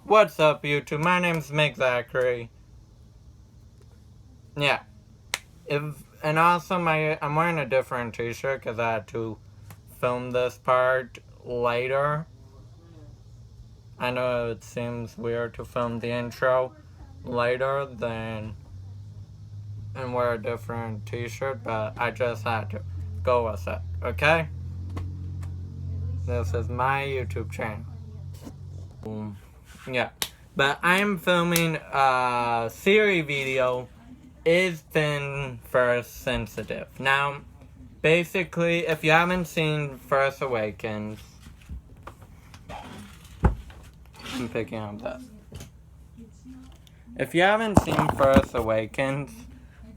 What's up, YouTube? My name's Mick Zachary. Yeah. And also, I'm wearing a different t-shirt because I had to film this part later. I know it seems weird to film the intro later and wear a different t-shirt, but I just had to go with it, okay? This is my YouTube channel. Yeah. But I'm filming a Siri video, Is Finn First Sensitive? Now, basically, if you haven't seen Force Awakens, I'm picking up that. If you haven't seen Force Awakens,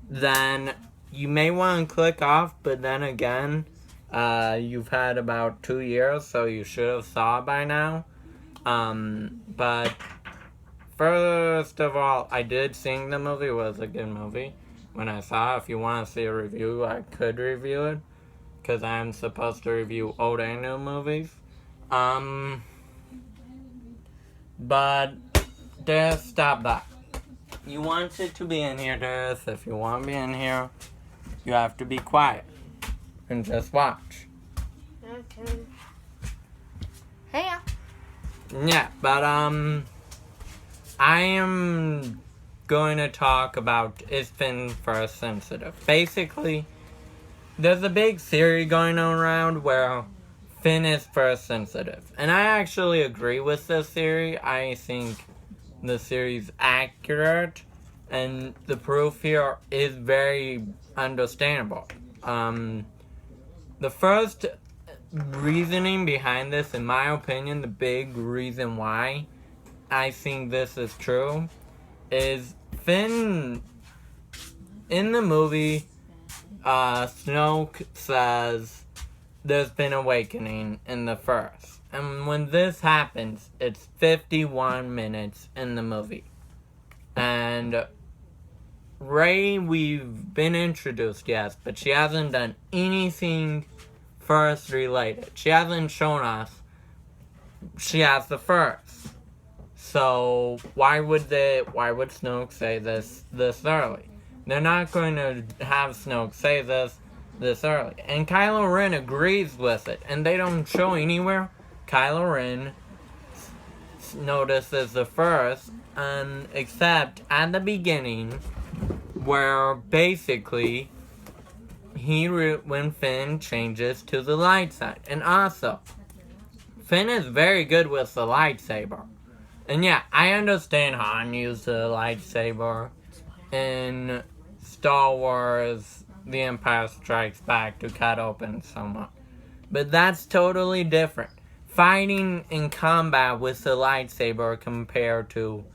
then you may want to click off, but then again, you've had about 2 years, so you should have saw it by now. But first of all, I did sing the movie. It was a good movie when I saw it. If you want to see a review, I could review it, because I'm supposed to review old and new movies. But just stop that. You want it to be in here, Darth. If you want to be in here, you have to be quiet and just watch. Okay. Hey. Yeah, but I am going to talk about Is Finn First Sensitive? Basically, there's a big theory going around where Finn is first sensitive. And I actually agree with this theory. I think the theory's accurate, and the proof here is very understandable. The first reasoning behind this, in my opinion, the big reason why I think this is true, is Finn, in the movie, Snoke says there's been awakening in the first. And when this happens, it's 51 minutes in the movie. And Rey, we've been introduced, yes, but she hasn't done anything first related. She hasn't shown us she has the first. So why would Snoke say this early? They're not going to have Snoke say this early. And Kylo Ren agrees with it, and they don't show anywhere Kylo Ren notices the first, except at the beginning, where basically when Finn changes to the light side. And also, Finn is very good with the lightsaber. And yeah, I understand Han used the lightsaber in Star Wars The Empire Strikes Back to cut open someone. But that's totally different. Fighting in combat with the lightsaber compared to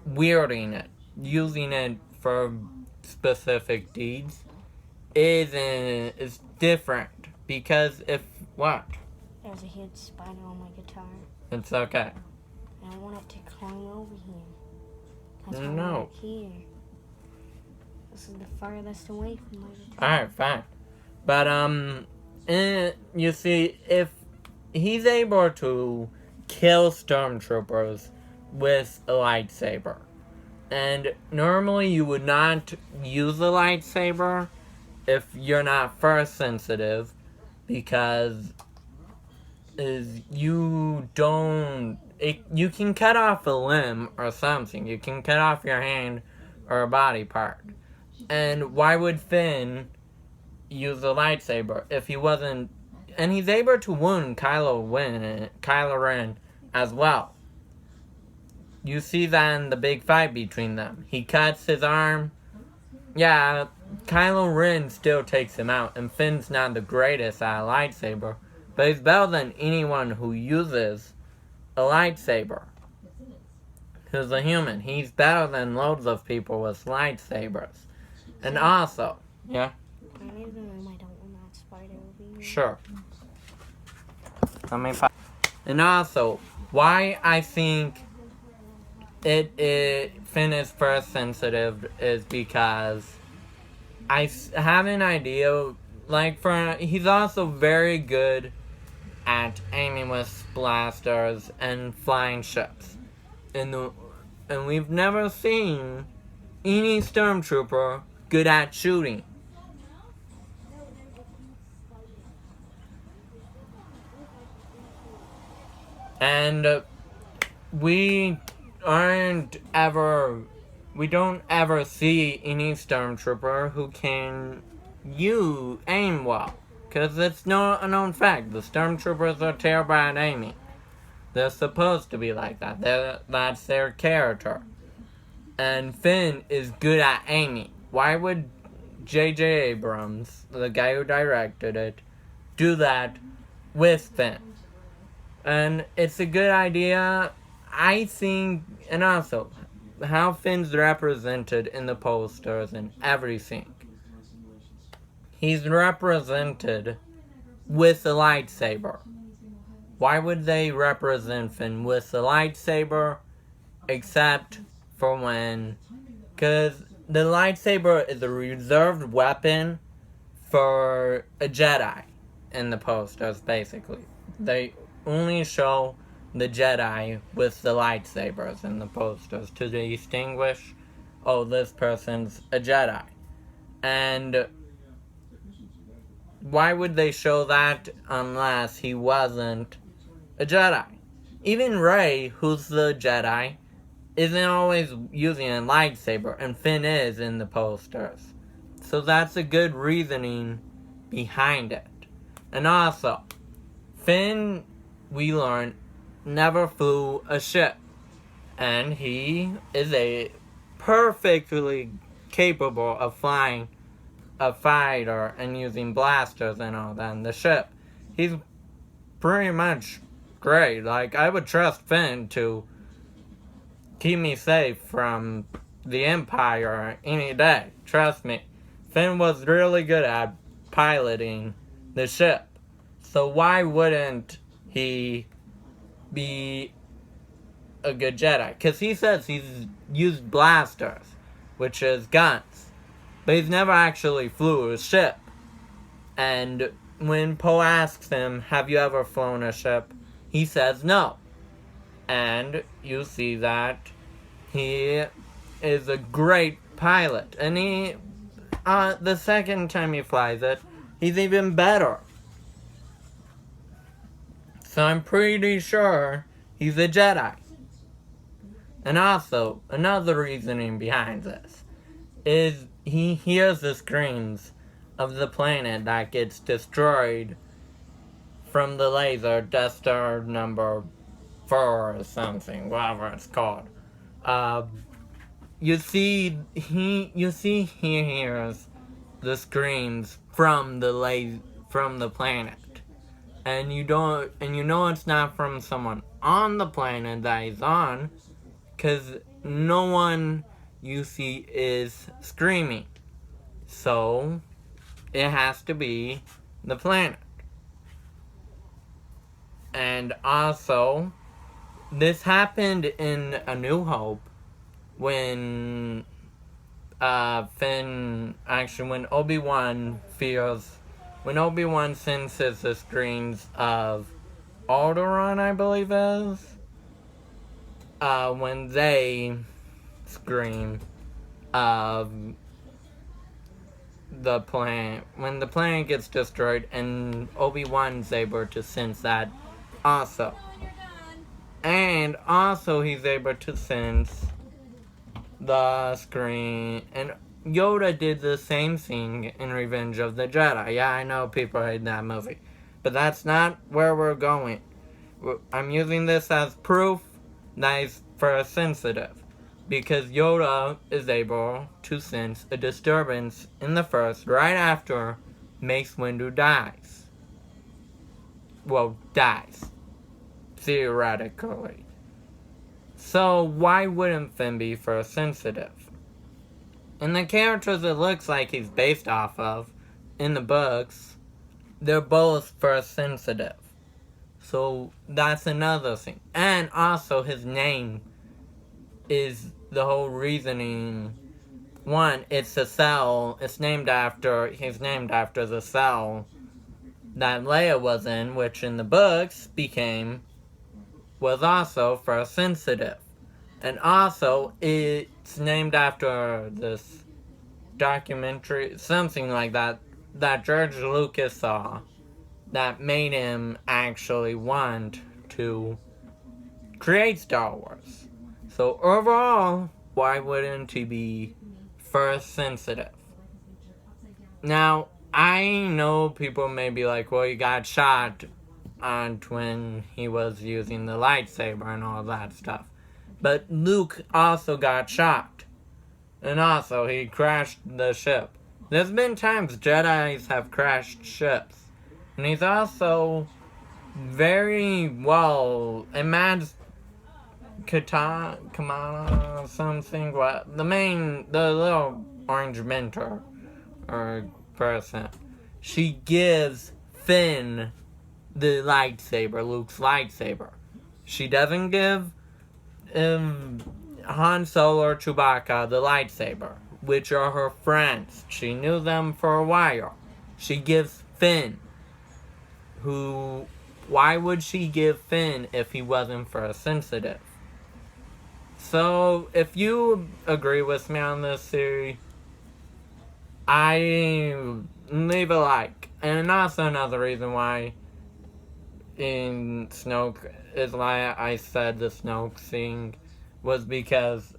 wielding it, using it for specific deeds, is different. Because what? There's a huge spider on my guitar. It's okay. And I want it to climb over here. That's why No. I'm right here. This is the farthest away from my guitar. Alright, fine. But, you see, if he's able to kill stormtroopers with a lightsaber, and normally you would not use a lightsaber if you're not first sensitive, because you can cut off a limb or something. You can cut off your hand or a body part. And why would Finn use a lightsaber if he wasn't... And he's able to wound Kylo Ren as well. You see that in the big fight between them. He cuts his arm. Yeah, Kylo Ren still takes him out, and Finn's not the greatest at a lightsaber, but he's better than anyone who uses a lightsaber. He's a human. He's better than loads of people with lightsabers. And also, yeah? I need the room. I don't want that spider over here. Sure. Let me find. And also, why I think Finn is first sensitive is because I have an idea. He's also very good at aiming with blasters and flying ships. and we've never seen any stormtrooper good at shooting. And we don't ever see any stormtrooper who can aim well. Because it's not a known fact. The stormtroopers are terrible at aiming. They're supposed to be like that. That's their character. And Finn is good at aiming. Why would J.J. Abrams, the guy who directed it, do that with Finn? And it's a good idea, I think, and also how Finn's represented in the posters and everything. He's represented with a lightsaber. Why would they represent Finn with a lightsaber? Except for when... Because the lightsaber is a reserved weapon for a Jedi in the posters, basically. They only show the Jedi with the lightsabers in the posters to distinguish, oh, this person's a Jedi. And why would they show that unless he wasn't a Jedi? Even Rey, who's the Jedi, isn't always using a lightsaber, and Finn is in the posters. So that's a good reasoning behind it. And also, Finn, we learned, never flew a ship. And he is perfectly capable of flying a fighter and using blasters and all that in the ship. He's pretty much great. Like, I would trust Finn to keep me safe from the Empire any day. Trust me. Finn was really good at piloting the ship. So why wouldn't he be a good Jedi? Because he says he's used blasters, which is guns. But he's never actually flew a ship. And when Poe asks him, have you ever flown a ship? He says no. And you see that he is a great pilot. And the second time he flies it, he's even better. So I'm pretty sure he's a Jedi. And also, another reasoning behind this is he hears the screams of the planet that gets destroyed from the laser, Death Star number 4 or something, whatever it's called. You see he hears the screams from the planet. And you know it's not from someone on the planet that he's on, because no one you see is screaming. So it has to be the planet. And also, this happened in A New Hope when when Obi-Wan senses the screams of Alderaan, I believe it is, when they scream of the planet, when the planet gets destroyed, and Obi-Wan's able to sense that also. And also he's able to sense the screen, and Yoda did the same thing in Revenge of the Jedi. Yeah, I know people hate that movie, but that's not where we're going. I'm using this as proof that it's for sensitive, because Yoda is able to sense a disturbance in the Force right after Mace Windu dies. Well, dies. Theoretically. So why wouldn't Finn be Force sensitive? And the characters it looks like he's based off of in the books, they're both Force sensitive. So that's another thing. And also his name is the whole reasoning. One, it's a cell. He's named after the cell that Leia was in, which in the books was also Force sensitive. And also, it's named after this documentary, something like that, that George Lucas saw that made him actually want to create Star Wars. So overall, why wouldn't he be first sensitive? Now, I know people may be like, well, he got shot on when he was using the lightsaber and all that stuff. But Luke also got shot. And also, he crashed the ship. There's been times Jedis have crashed ships. And he's also very well. Imagine Kamala something. What the little orange mentor or person. She gives Finn the lightsaber, Luke's lightsaber. She doesn't give Han Solo or Chewbacca the lightsaber, which are her friends. She knew them for a while. She gives Finn, who, why would she give Finn if he wasn't for sensitive? So, if you agree with me on this theory, I leave a like. And also another reason why in Snoke is why I said the Snoke thing was because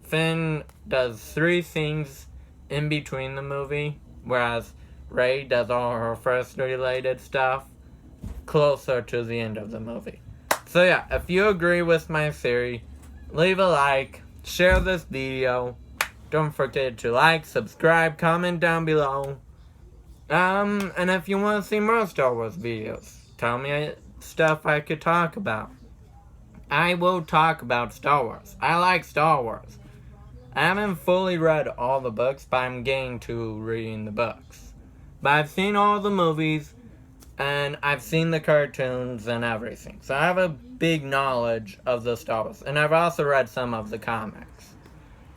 Finn does 3 things in between the movie, whereas Rey does all her first related stuff closer to the end of the movie. So yeah, if you agree with my theory, leave a like, share this video, don't forget to like, subscribe, comment down below. And if you want to see more Star Wars videos, tell me stuff I could talk about. I will talk about Star Wars. I like Star Wars. I haven't fully read all the books, but I'm getting to reading the books. But I've seen all the movies, and I've seen the cartoons and everything. So I have a big knowledge of the Star Wars. And I've also read some of the comics.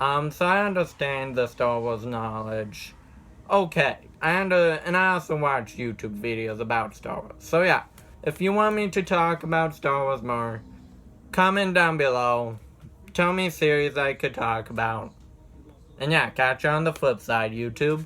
So I understand the Star Wars knowledge. Okay. And I also watch YouTube videos about Star Wars. So yeah, if you want me to talk about Star Wars more, comment down below. Tell me series I could talk about. And yeah, catch you on the flip side, YouTube.